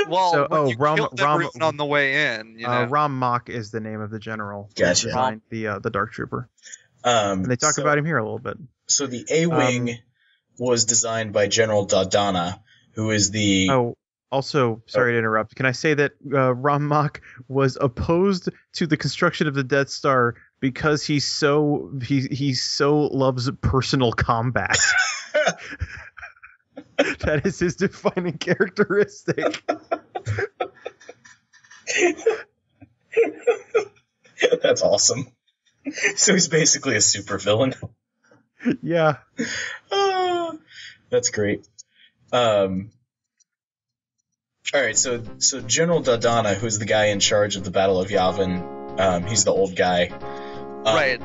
Well, So, when you killed everyone on the way in, you know. Rom Mock is the name of the general. Gotcha. Who designed the Dark Trooper. And they talk about him here a little bit. So the A-Wing was designed by General Dodonna, who is the... Oh, also, sorry to interrupt. Can I say that Rom Mock was opposed to the construction of the Death Star because he so loves personal combat. That is his defining characteristic. That's awesome. So he's basically a supervillain. Yeah. That's great. All right, so General Dodonna, who's the guy in charge of the Battle of Yavin, he's the old guy. Right.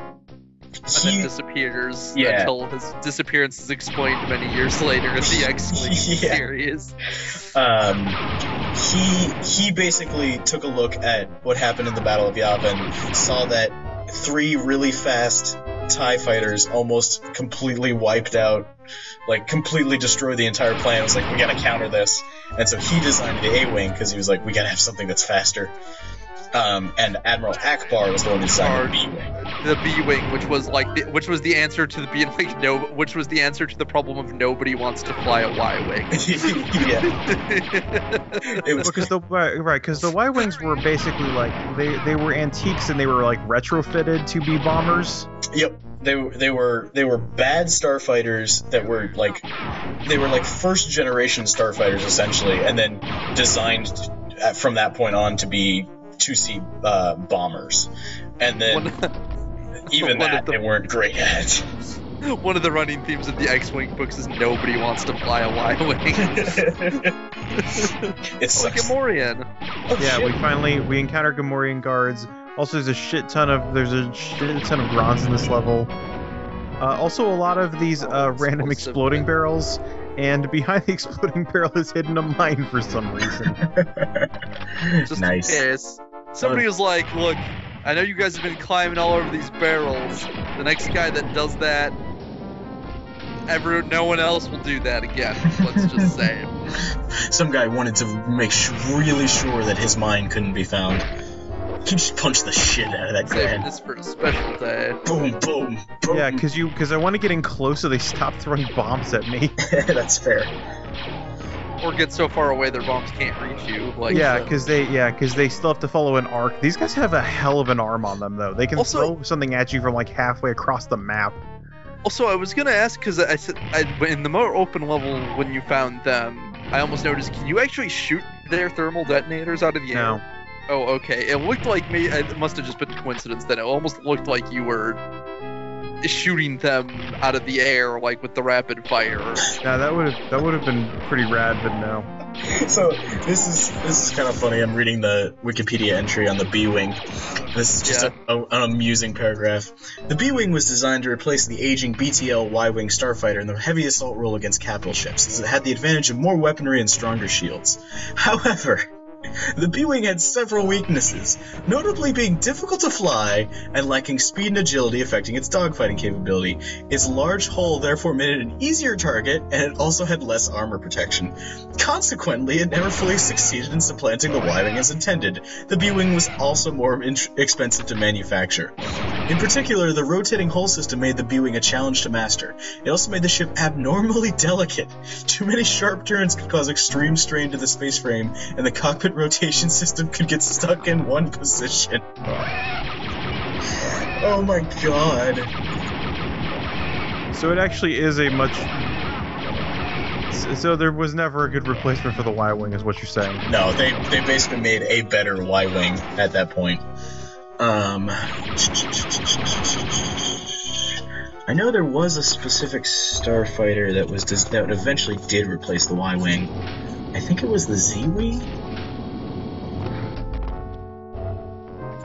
And then disappears until his disappearance is explained many years later in the X-Wing series. He basically took a look at what happened in the Battle of Yavin, saw that 3 really fast TIE fighters almost completely wiped out, like completely destroyed the entire plan. It was like, we gotta counter this. And so he designed the A-Wing because he was like, we gotta have something that's faster. And Admiral Akbar was the one who designed the B-Wing. The B-Wing, which was the answer to the which was the answer to the problem of nobody wants to fly a Y-Wing. It was because the Y-Wings were basically like they were antiques and they were like retrofitted to be bombers. Yep. They were bad starfighters that were like first generation starfighters essentially, and then designed from that point on to be 2C bombers, and then they weren't great at. One of the running themes of the X-Wing books is nobody wants to fly a Y-Wing. It's like Gamorrean. We encounter Gamorrean guards. Also, there's a shit ton of Grons in this level. Also, a lot of these random exploding barrels. And behind the exploding barrel is hidden a mine for some reason. Just nice. In case. Somebody was like, look, I know you guys have been climbing all over these barrels. The next guy that does that, no one else will do that again, let's just say. Some guy wanted to make really sure that his mine couldn't be found. He just punched the shit out of that guy. Saving this for a special day. Boom, boom, boom. Yeah, because I want to get in close so they stop throwing bombs at me. That's fair. Or get so far away their bombs can't reach you. Because they still have to follow an arc. These guys have a hell of an arm on them, though. They can throw something at you from like halfway across the map. Also, I was gonna ask because I said in the more open level when you found them, I almost noticed. Can you actually shoot their thermal detonators out of the air? No. Oh, okay. It looked like it must have just been a coincidence then. It almost looked like you were shooting them out of the air, like with the rapid fire. Yeah, that would have been pretty rad, but no. So this is kind of funny. I'm reading the Wikipedia entry on the B-Wing. This is just an amusing paragraph. The B-Wing was designed to replace the aging BTL Y-Wing starfighter in the heavy assault role against capital ships, as it had the advantage of more weaponry and stronger shields. However, the B-Wing had several weaknesses, notably being difficult to fly and lacking speed and agility affecting its dogfighting capability. Its large hull therefore made it an easier target, and it also had less armor protection. Consequently, it never fully succeeded in supplanting the Y-Wing as intended. The B-Wing was also more expensive to manufacture. In particular, the rotating hull system made the B-Wing a challenge to master. It also made the ship abnormally delicate. Too many sharp turns could cause extreme strain to the space frame, and the cockpit rotation system could get stuck in one position. Oh my god. So it actually is a much... So there was never a good replacement for the Y-Wing, is what you're saying? No, they basically made a better Y-Wing at that point. I know there was a specific starfighter that eventually did replace the Y-Wing. I think it was the Z-Wing?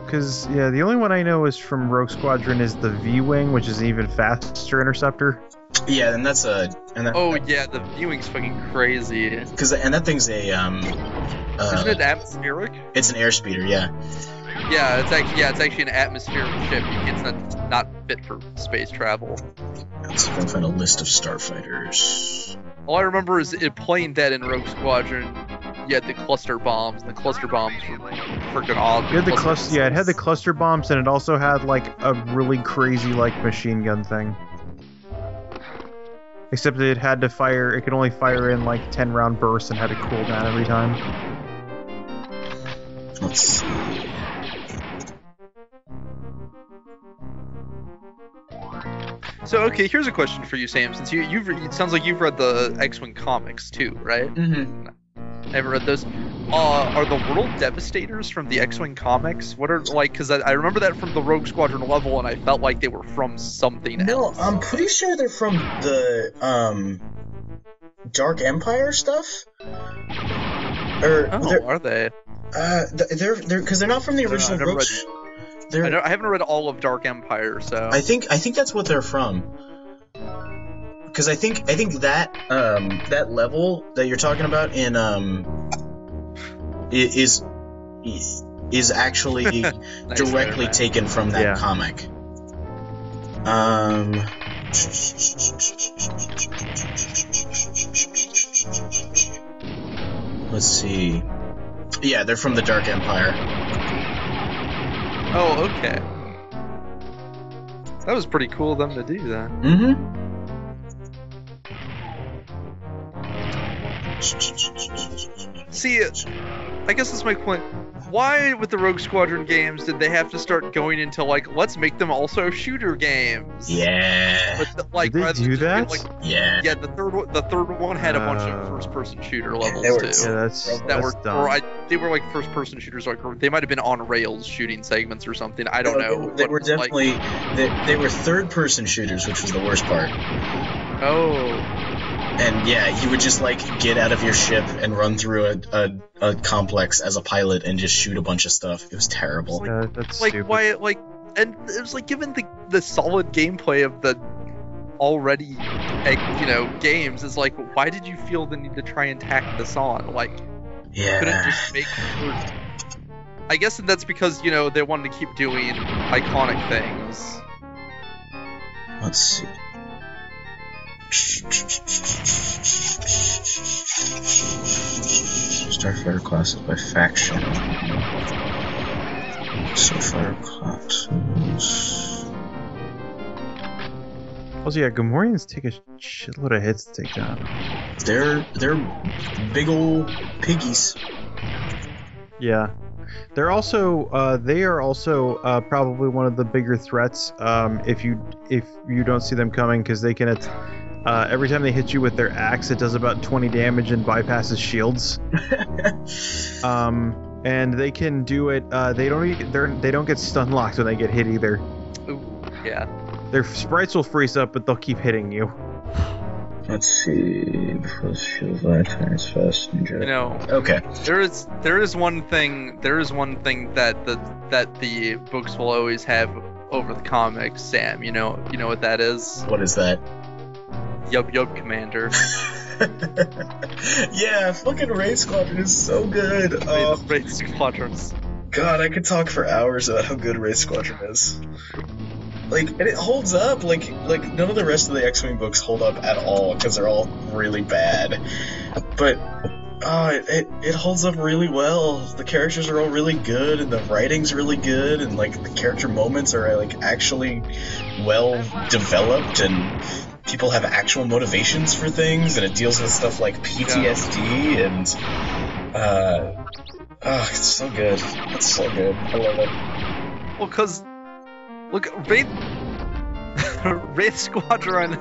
Because, the only one I know is from Rogue Squadron is the V-Wing, which is an even faster interceptor. Yeah, and that's a... the V-Wing's fucking crazy. And that thing's a, Isn't it atmospheric? It's an airspeeder, yeah. Yeah, it's actually an atmospheric ship. It's not fit for space travel. Let's see if I can find a list of starfighters. All I remember is it playing that in Rogue Squadron. you had the cluster bombs, and the cluster bombs were freaking awesome. You had the cluster, yeah, it had the cluster bombs, and it also had like a really crazy like machine gun thing. Except it had to fire. It could only fire in like 10-round bursts and had to cool down every time. Let's see. So okay, here's a question for you, Sam. Since it sounds like you've read the X-Wing comics too, right? Mm-hmm. I haven't read those. Are the World Devastators from the X-Wing comics? What are like? Because I remember that from the Rogue Squadron level, and I felt like they were from something else. No, I'm pretty sure they're from the Dark Empire stuff. Or are they? They're because they're not from the original Rogue. I haven't read all of Dark Empire, so I think that's what they're from. Because I think that that level that you're talking about in is actually nice directly taken from that comic. Let's see. Yeah, they're from the Dark Empire. Oh, okay. That was pretty cool of them to do that. Mm-hmm. See, I guess that's my point. Why, with the Rogue Squadron games, did they have to start going into like, let's make them also shooter games? Yeah. But like, did they do that? Like, yeah. Yeah, the third one had a bunch of first-person shooter levels they were, too. Yeah, that's dumb. They were like first-person shooters, like they might have been on rails shooting segments or something. I don't know. They were definitely they were third-person shooters, which was the worst part. Oh. And yeah, you would just like get out of your ship and run through a complex as a pilot and just shoot a bunch of stuff. It was terrible. That's like stupid. why and it was like given the solid gameplay of the already games, is like why did you feel the need to try and tack this on? Like couldn't just make. I guess that's because they wanted to keep doing iconic things. Let's see. Starfighter classes by faction. Starfighter classes. Also, yeah, Gamorreans take a shitload of hits to take down. They're big old piggies. Yeah. They are also probably one of the bigger threats if you don't see them coming, because they can every time they hit you with their axe, it does about 20 damage and bypasses shields. And they can do it. They don't get stun locked when they get hit either. Ooh, yeah. Their sprites will freeze up, but they'll keep hitting you. Let's see. Before the shield turns fast and jet. Okay. There is one thing that the books will always have over the comics, Sam. You know what that is? What is that? Yub Commander. Yeah, fucking Raid Squadron is so good. Raid Squadrons. God, I could talk for hours about how good Raid Squadron is. And it holds up. Like none of the rest of the X-Wing books hold up at all because they're all really bad. But it holds up really well. The characters are all really good, and the writing's really good, and like the character moments are like actually well developed, and people have actual motivations for things, and it deals with stuff like PTSD and it's so good. It's so good. I love it. Well, because look, Raid Squadron.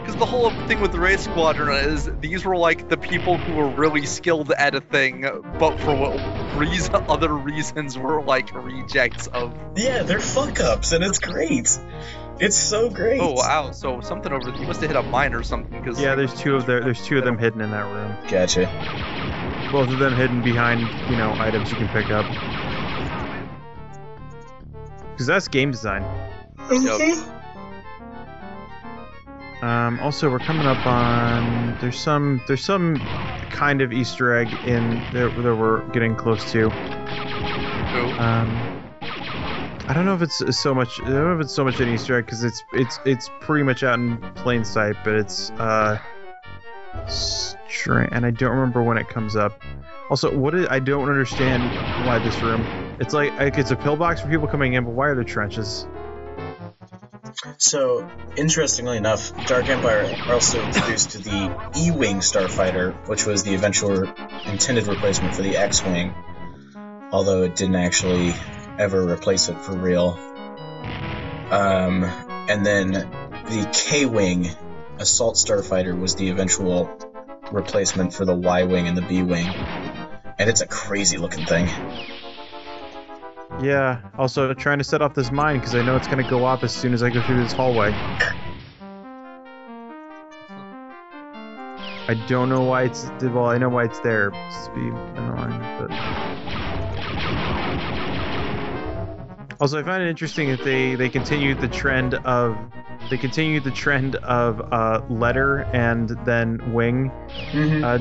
Because the whole thing with the Raid Squadron is these were like the people who were really skilled at a thing, but for what other reasons were like rejects of. Yeah, they're fuck ups, and it's great. It's so great. Oh wow! So something over. You must have hit a mine or something. Cause there's two of them hidden in that room. Gotcha. Both of them hidden behind items you can pick up. Because that's game design. Yep. Also, we're coming up on there's some kind of Easter egg in that we're getting close to. I don't know if it's so much an Easter egg because it's pretty much out in plain sight, but it's And I don't remember when it comes up. Also, I don't understand why this room. It's like it's a pillbox for people coming in, but why are there trenches? So, interestingly enough, Dark Empire also introduced the E-Wing Starfighter, which was the eventual intended replacement for the X-Wing, although it didn't actually ever replace it for real. And then the K-Wing Assault Starfighter was the eventual replacement for the Y-Wing and the B-Wing, and it's a crazy looking thing. Yeah, also trying to set off this mine because I know it's going to go off as soon as I go through this hallway. I don't know why it's... Well, I know why it's there. It's be annoying, but... Also, I find it interesting that they continued the trend of... letter and then wing,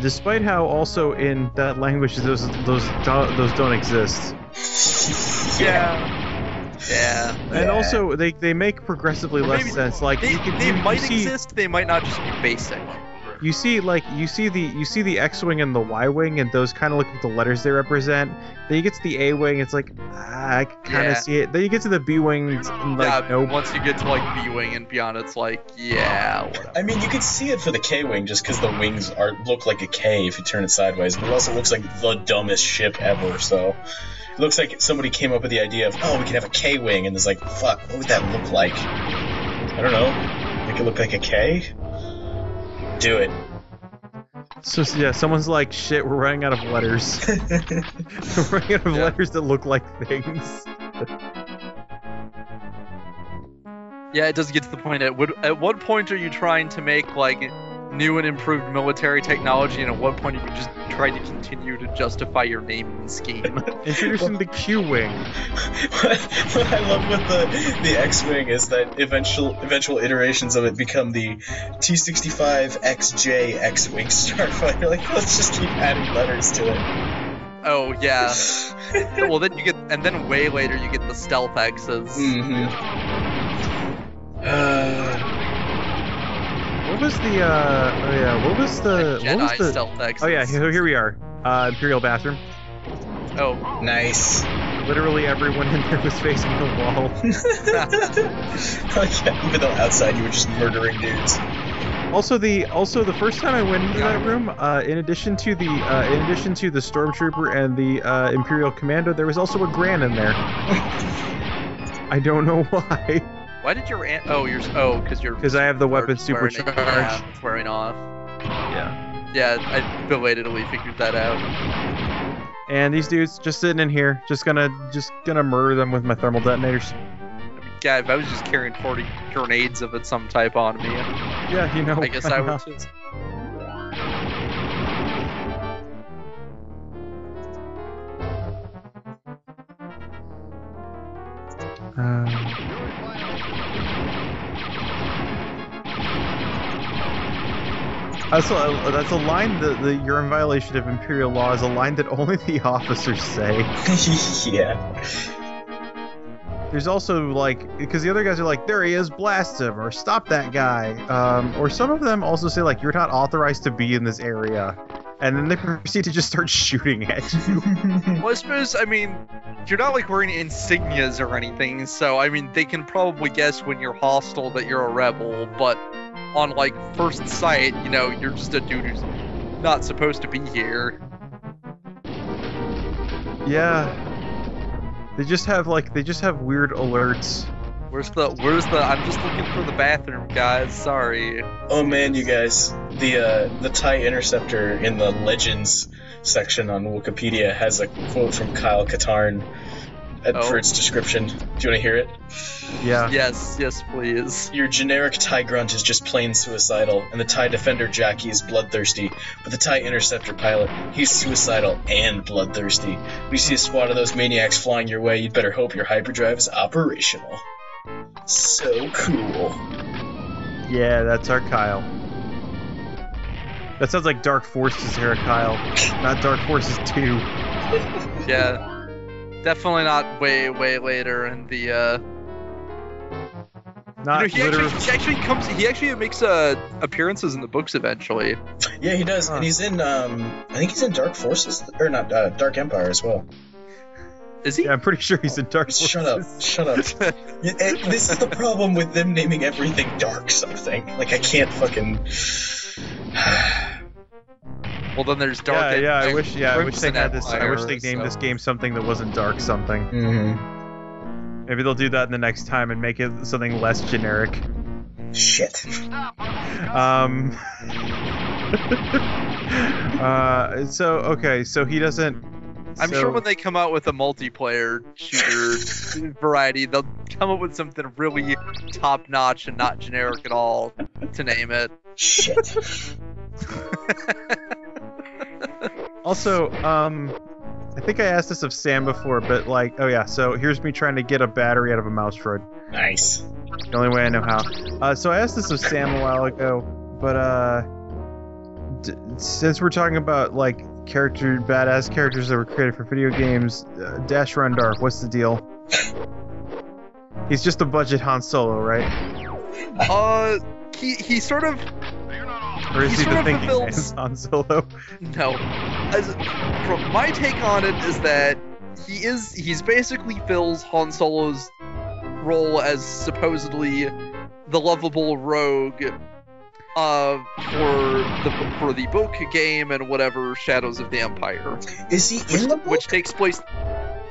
despite how also in that language those don't exist. Yeah. And also they make progressively less sense. Like they might exist, they might not just be basic. You see the X-Wing and the Y-Wing, and those kind of look like the letters they represent. Then you get to the A-Wing, it's like, I kind of see it. Then you get to the B-Wing, like, nope. Once you get to, like, B-Wing and beyond, it's like, yeah, whatever. I mean, you can see it for the K-Wing, just because the wings look like a K if you turn it sideways, but it also looks like the dumbest ship ever, so... It looks like somebody came up with the idea of, oh, we can have a K-Wing, and it's like, fuck, what would that look like? I don't know. Make it look like a K? Do it. So yeah, someone's like, shit, we're running out of letters. We're running out of letters that look like things. Yeah, it does get to the point. At what point are you trying to make, like, new and improved military technology, and at what point are you just trying to continue to justify your naming scheme? Introducing the Q-Wing. What I love with the X-Wing is that eventual iterations of it become the T-65XJ X-Wing Starfighter. Like, let's just keep adding letters to it. Oh, yeah. Well, then you get... And then way later you get the Stealth X's. What was the, Jedi Stealth X's. Oh yeah, here we are. Imperial bathroom. Oh. Nice. Literally everyone in there was facing the wall. Even though outside you were just murdering dudes. Also the first time I went into that room, in addition to the Stormtrooper and the Imperial Commando, there was also a Gran in there. I don't know why. Why did your aunt... Oh, because I have the weapon supercharged. It's wearing off. Yeah. Yeah, I belatedly figured that out. And these dudes just sitting in here, just gonna murder them with my thermal detonators. Yeah, if I was just carrying 40 grenades of some type on me. Yeah, you know. I guess I would too. That's a line that you're in violation of Imperial law is a line that only the officers say. Yeah. There's also, like, because the other guys are like, there he is, blast him, or stop that guy. Or some of them also say, like, you're not authorized to be in this area. And then they proceed to just start shooting at you. Well, I suppose, I mean, you're not, like, wearing insignias or anything, so, I mean, they can probably guess when you're hostile that you're a rebel, but on, like, first sight, you know, you're just a dude who's not supposed to be here. Yeah. They just have weird alerts. Where's the I'm just looking for the bathroom, guys, sorry. Oh man, you guys. The TIE Interceptor in the Legends section on Wikipedia has a quote from Kyle Katarn for its description. Do you want to hear it? Yeah. Yes, please. Your generic TIE grunt is just plain suicidal, and the TIE Defender jockey is bloodthirsty, but the TIE Interceptor pilot, he's suicidal and bloodthirsty. When you see a squad of those maniacs flying your way, you'd better hope your hyperdrive is operational. So cool. Yeah, that's our Kyle. That sounds like Dark Forces era Kyle, not Dark Forces 2. Yeah. Definitely not way later in the Not he actually makes appearances in the books eventually. Yeah, he does, and he's in I think he's in Dark Forces, or not Dark Empire as well. Is he? Yeah, I'm pretty sure he's in Dark Forces. Shut up. This is the problem with them naming everything Dark something. Like, I can't fucking... Well, then there's Dark Empire. I wish they had this. I wish they named this game something that wasn't Dark something. Mm-hmm. Maybe they'll do that in the next time and make it something less generic. Shit. So he doesn't... I'm sure when they come out with a multiplayer shooter variety, they'll come up with something really top-notch and not generic at all to name it. Shit. Also, I think I asked this of Sam before, but like, oh yeah, so here's me trying to get a battery out of a mouse droid. Nice. The only way I know how. So I asked this of Sam a while ago, but since we're talking about like badass characters that were created for video games, Dash Run Dark, what's the deal? He's just a budget Han Solo, right? He sort of... Or is he the thinking man's Han Solo? No. From my take on it is that he's basically fills Han Solo's role as supposedly the lovable rogue for the book game and whatever Shadows of the Empire. Is he in the book? Which takes place...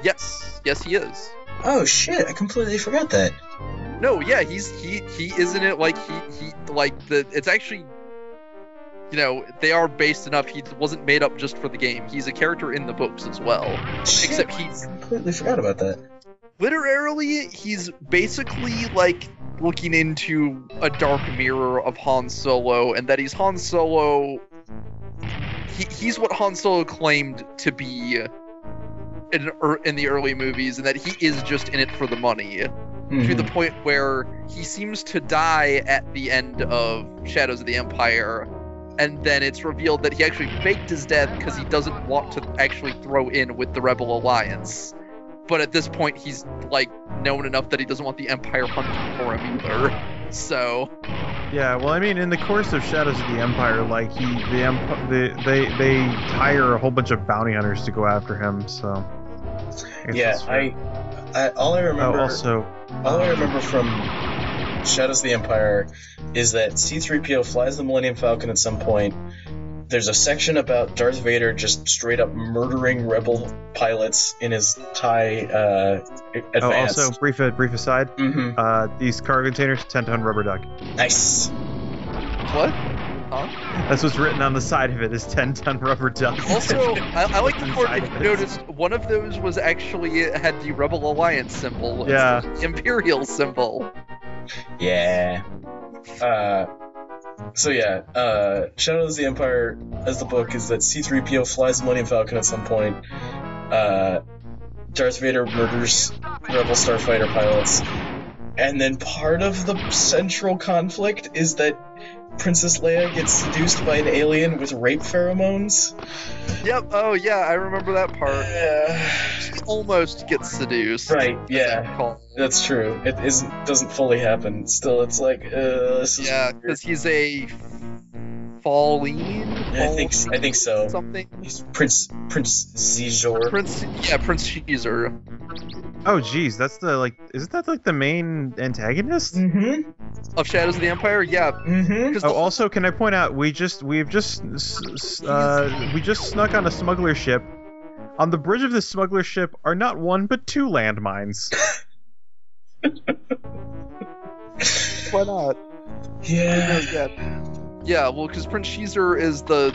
Yes, he is. Oh shit, I completely forgot that. No, yeah, he is in it. Like it's actually, you know, they are based enough. He wasn't made up just for the game. He's a character in the books as well. Shit, except I completely forgot about that. Literally, he's basically like looking into a dark mirror of Han Solo, and that he's Han Solo. He's what Han Solo claimed to be in the early movies, and that he is just in it for the money. Mm-hmm. To the point where he seems to die at the end of Shadows of the Empire, and then it's revealed that he actually faked his death because he doesn't want to actually throw in with the Rebel Alliance. But at this point, he's like known enough that he doesn't want the Empire hunting for him either. So. Yeah, well, I mean, in the course of Shadows of the Empire, like they hire a whole bunch of bounty hunters to go after him. So. Yeah, all I remember. All I remember from Shadows of the Empire is that C-3PO flies the Millennium Falcon at some point. There's a section about Darth Vader just straight up murdering rebel pilots in his TIE Advanced. Oh, also, brief aside. Mm-hmm. These cargo containers, 10-ton rubber duck. Nice. What? Huh? That's what's written on the side of it, is 10-ton rubber duck. Also, I like the part that you noticed one of those was actually had the Rebel Alliance symbol. Yeah. The Imperial symbol. Yeah. Shadows of the Empire, as the book, is that C-3PO flies the Millennium Falcon at some point. Darth Vader murders Rebel starfighter pilots. And then part of the central conflict is that Princess Leia gets seduced by an alien with rape pheromones. Yep, oh yeah, I remember that part. Yeah. She almost gets seduced. Right, yeah. That's true. It doesn't fully happen. Still, it's like, this is weird. Because he's a Falleen? I think so. Something? He's Prince Xizor. Prince Xizor. Oh, geez, that's isn't that like the main antagonist? Mm-hmm. Of Shadows of the Empire? Yeah. Mm-hmm. Oh, also, can I point out, we just snuck on a smuggler ship. On the bridge of this smuggler ship are not one, but two landmines. Why not? Yeah. Yeah, well, because Prince Xizor is the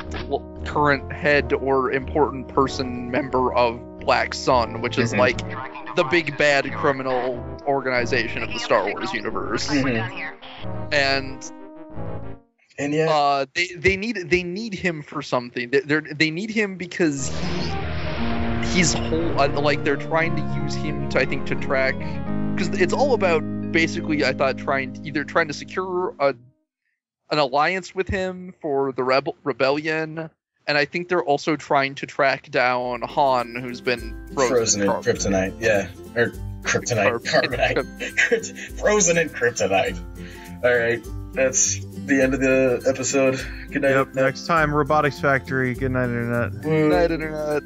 current head or important person member of Black Sun, which is like the big bad criminal organization of the Star Wars universe. Mm-hmm. And yeah, they need him for something. They need him because he's they're trying to use him to, I think, to track, because it's all about basically, I thought, trying to secure an alliance with him for the rebellion, and I think they're also trying to track down Han, who's been frozen in kryptonite. Yeah, or Kryptonite, carbonite, frozen in kryptonite. All right, that's the end of the episode. Good night. Yep. Next time, Robotics Factory. Good night, Internet. Good night, Internet.